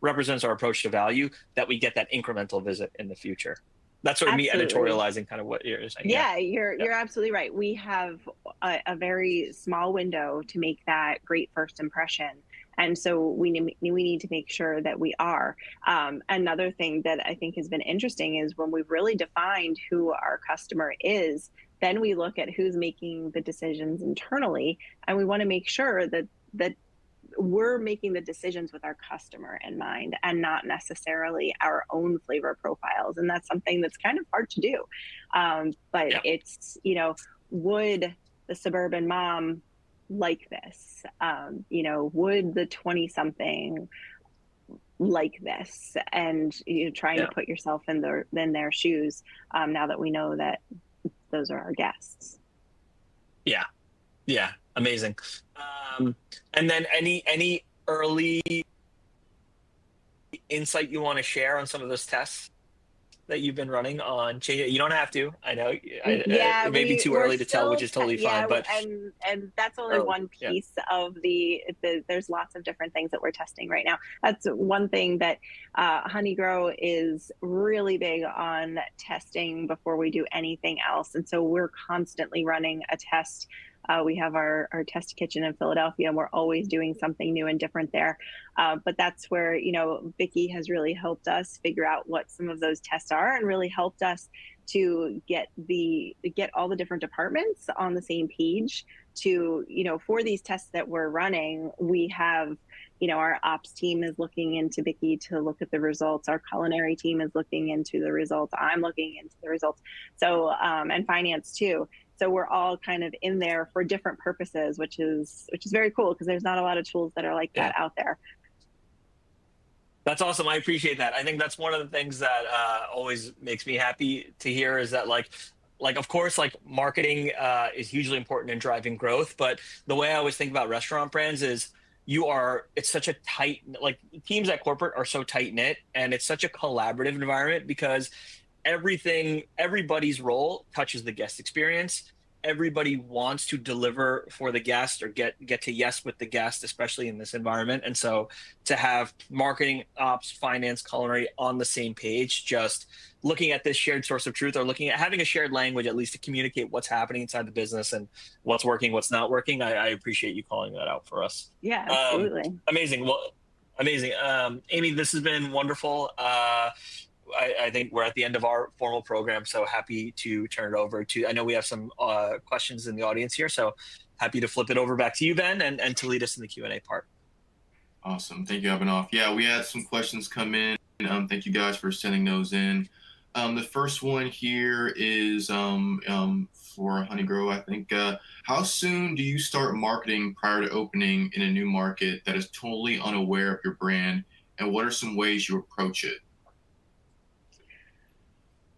represents our approach to value, that we get that incremental visit in the future. That's sort of me editorializing kind of what you're saying. Yeah, you're absolutely right. We have a very small window to make that great first impression. And so we need to make sure that we are. Another thing that I think has been interesting is when we've really defined who our customer is, then we look at who's making the decisions internally, and we want to make sure that we're making the decisions with our customer in mind and not necessarily our own flavor profiles. And that's something that's kind of hard to do. But it's, would the suburban mom like this? Would the 20-something like this? And trying to put yourself in their shoes, now that we know that those are our guests. Yeah, amazing. And then any early insight you want to share on some of those tests that you've been running on change? You don't have to. I know. It may be too early to tell, which is totally fine. But and that's only one piece of the. There's lots of different things that we're testing right now. That's one thing that Honeygrow is really big on testing before we do anything else, and so we're constantly running a test We have our test kitchen in Philadelphia, and we're always doing something new and different there. But that's where, Vicky has really helped us figure out what some of those tests are, and really helped us to get all the different departments on the same page to, for these tests that we're running. We have, our ops team is looking into Vicky to look at the results. Our culinary team is looking into the results. I'm looking into the results. So, and finance too. So we're all kind of in there for different purposes, which is very cool, because there's not a lot of tools that are like that out there. That's awesome. I appreciate that. I think that's one of the things that always makes me happy to hear, is that like of course, like marketing is hugely important in driving growth. But the way I always think about restaurant brands is it's such a tight, like teams at corporate are so tight knit, and it's such a collaborative environment, because everybody's role touches the guest experience. Everybody wants to deliver for the guest, or get to yes with the guest, especially in this environment. And so to have marketing, ops, finance, culinary on the same page, just looking at this shared source of truth, or looking at having a shared language, at least to communicate what's happening inside the business and what's working, what's not working. I appreciate you calling that out for us. Yeah, absolutely. Amazing. Well, amazing. Amy, this has been wonderful. I think we're at the end of our formal program, so happy to turn it over to, I know we have some questions in the audience here, so happy to flip it over back to you, Ben, and to lead us in the Q&A part. Awesome. Thank you, Abhinav. Yeah, we had some questions come in. Thank you guys for sending those in. The first one here is for Honeygrow, I think. How soon do you start marketing prior to opening in a new market that is totally unaware of your brand, and what are some ways you approach it?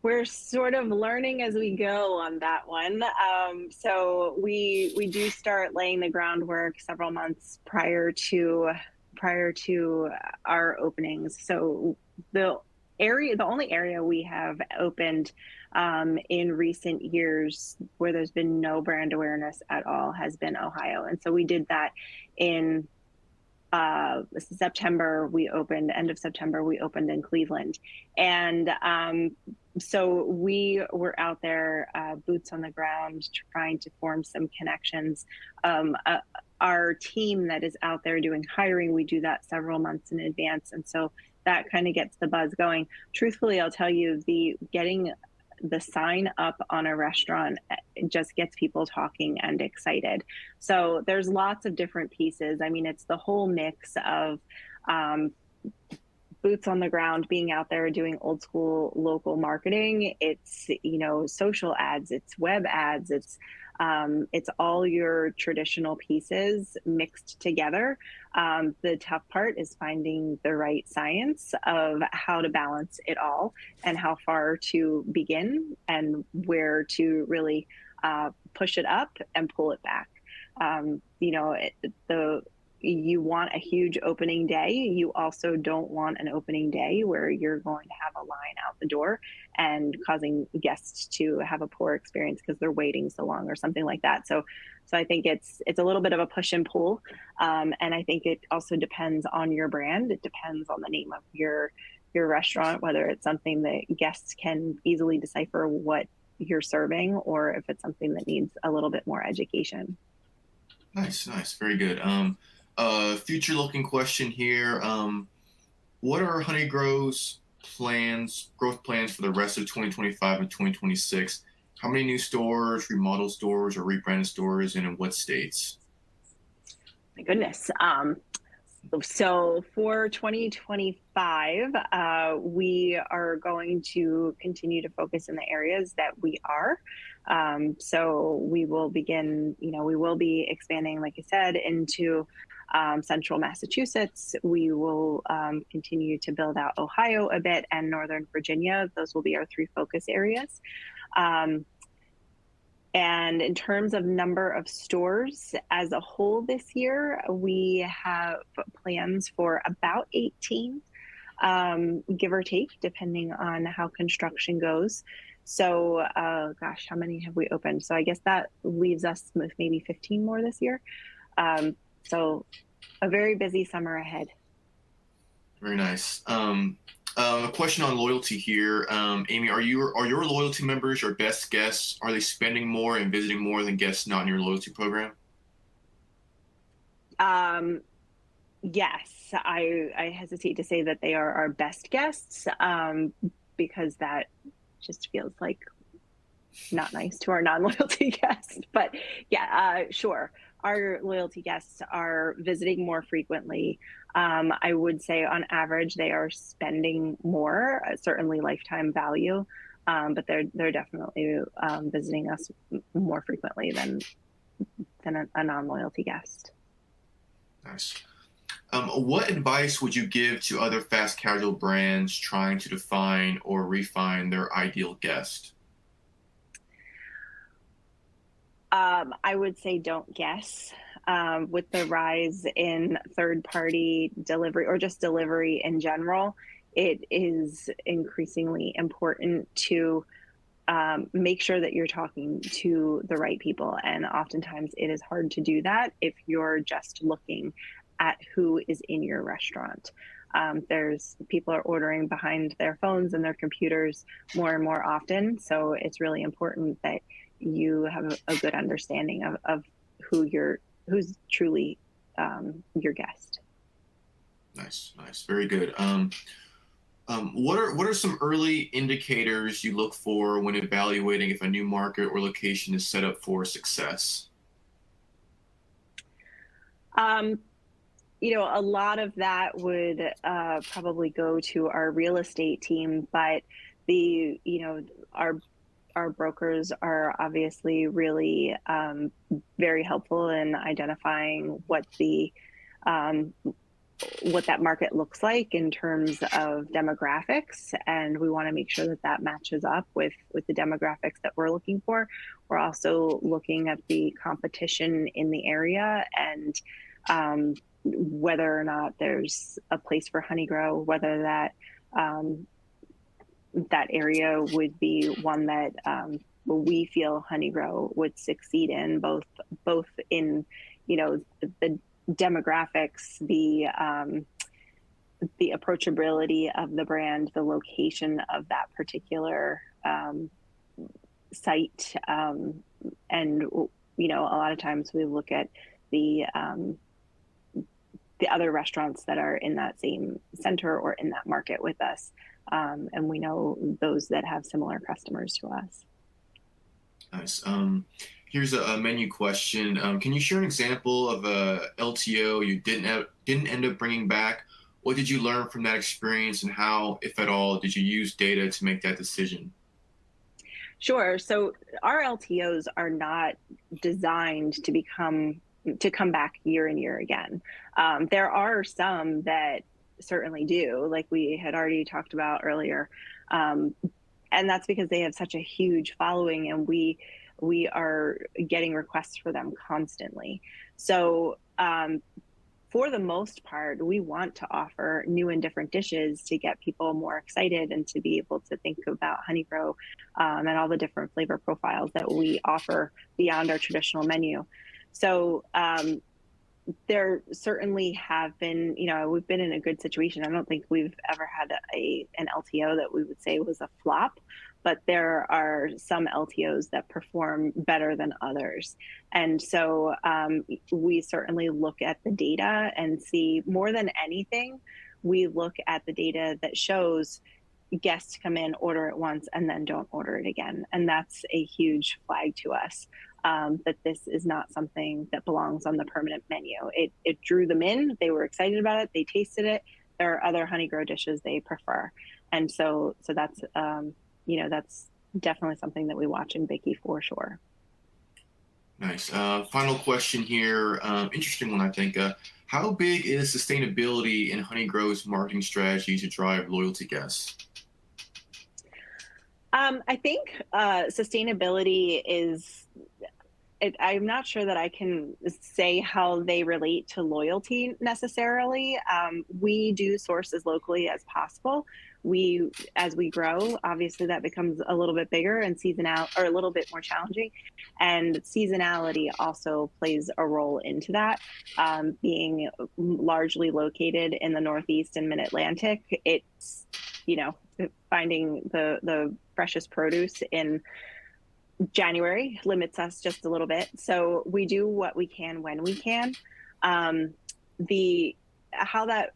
We're sort of learning as we go on that one. So we do start laying the groundwork several months prior to our openings. So the only area we have opened in recent years where there's been no brand awareness at all has been Ohio. And so we did that in September. We opened, end of September, we opened in Cleveland. And so we were out there, boots on the ground, trying to form some connections. Our team that is out there doing hiring, we do that several months in advance. And so that kind of gets the buzz going. Truthfully, I'll tell you, getting the sign up on a restaurant just gets people talking and excited. So there's lots of different pieces. I mean, it's the whole mix of boots on the ground, being out there doing old school local marketing. It's, social ads, it's web ads, it's all your traditional pieces mixed together. The tough part is finding the right science of how to balance it all, and how far to begin and where to really push it up and pull it back. You want a huge opening day. You also don't want an opening day where you're going to have a line out the door and causing guests to have a poor experience because they're waiting so long or something like that. So I think it's a little bit of a push and pull. And I think it also depends on your brand. It depends on the name of your restaurant, whether it's something that guests can easily decipher what you're serving, or if it's something that needs a little bit more education. Nice. Very good. Future-looking question here. What are Honeygrow's growth plans for the rest of 2025 and 2026? How many new stores, remodeled stores, or rebranded stores, and in what states? My goodness. So for 2025, we are going to continue to focus in the areas that we are. So we will begin, we will be expanding, like I said, into central Massachusetts. We will continue to build out Ohio a bit, and Northern Virginia. Those will be our 3 focus areas. And in terms of number of stores as a whole this year, we have plans for about 18, give or take, depending on how construction goes. So, gosh, how many have we opened? So I guess that leaves us with maybe 15 more this year. So a very busy summer ahead. Very nice. A question on loyalty here. Amy, are your loyalty members your best guests? Are they spending more and visiting more than guests not in your loyalty program? Yes, I hesitate to say that they are our best guests, because that just feels like not nice to our non-loyalty guests. But yeah, sure. Our loyalty guests are visiting more frequently. I would say on average they are spending more, certainly lifetime value, but they're definitely visiting us more frequently than a non-loyalty guest. Nice. What advice would you give to other fast casual brands trying to define or refine their ideal guest? I would say don't guess. With the rise in third-party delivery or just delivery in general, it is increasingly important to make sure that you're talking to the right people. And oftentimes it is hard to do that if you're just looking at who is in your restaurant. There's people are ordering behind their phones and their computers more and more often. So it's really important that you have a good understanding of who's truly your guest. Nice, very good. What are some early indicators you look for when evaluating if a new market or location is set up for success? A lot of that would probably go to our real estate team, but our brokers are obviously really very helpful in identifying what that market looks like in terms of demographics, and we want to make sure that that matches up with the demographics that we're looking for. We're also looking at the competition in the area and whether or not there's a place for Honeygrow, whether that area would be one that we feel Honeygrow would succeed in, both in the demographics, the approachability of the brand, the location of that particular site, and a lot of times we look at the other restaurants that are in that same center or in that market with us, and we know those that have similar customers to us. Nice. Here's a menu question. Can you share an example of a LTO you didn't end up bringing back? What did you learn from that experience, and how, if at all, did you use data to make that decision? Sure. So our LTOs are not designed to come back year and year again. There are some that certainly do, like we had already talked about earlier. And that's because they have such a huge following, and we are getting requests for them constantly. So for the most part, we want to offer new and different dishes to get people more excited and to be able to think about Honeygrow and all the different flavor profiles that we offer beyond our traditional menu. So there certainly have been, we've been in a good situation. I don't think we've ever had an LTO that we would say was a flop, but there are some LTOs that perform better than others. And so we certainly look at the data and see, more than anything, we look at the data that shows guests come in, order it once, and then don't order it again. And that's a huge flag to us. That this is not something that belongs on the permanent menu. It drew them in. They were excited about it. They tasted it. There are other Honeygrow dishes they prefer. And so that's, that's definitely something that we watch in Bicky for sure. Nice. Final question here. Interesting one, I think. How big is sustainability in Honeygrow's marketing strategy to drive loyalty guests? I think sustainability is, I'm not sure that I can say how they relate to loyalty necessarily. We do source as locally as possible. As we grow, obviously that becomes a little bit bigger and a little bit more challenging. And seasonality also plays a role into that. Being largely located in the Northeast and Mid-Atlantic, finding the freshest produce in January limits us just a little bit. So we do what we can when we can. How that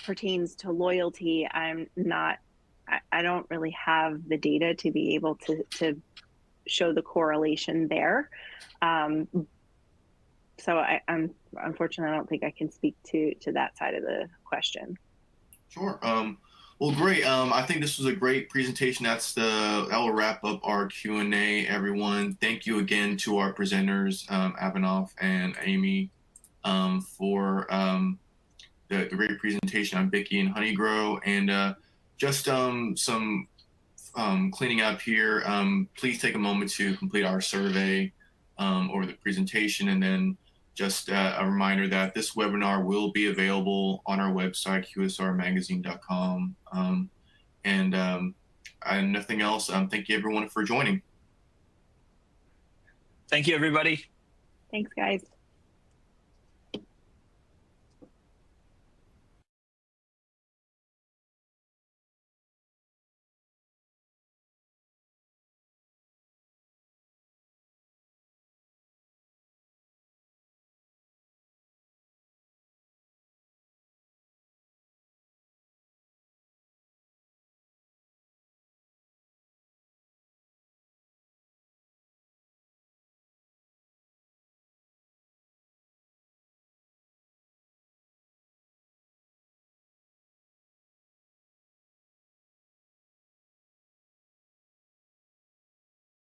pertains to loyalty, I don't really have the data to be able to show the correlation there. So I'm unfortunately, I don't think I can speak to that side of the question. Sure. Well, great. I think this was a great presentation. That will wrap up our Q&A, everyone. Thank you again to our presenters, Abhinav and Amy, for the great presentation on Bicky and Honeygrow. And just some cleaning up here. Please take a moment to complete our survey over the presentation, and then just a reminder that this webinar will be available on our website, qsrmagazine.com. And nothing else. Thank you, everyone, for joining. Thank you, everybody. Thanks, guys.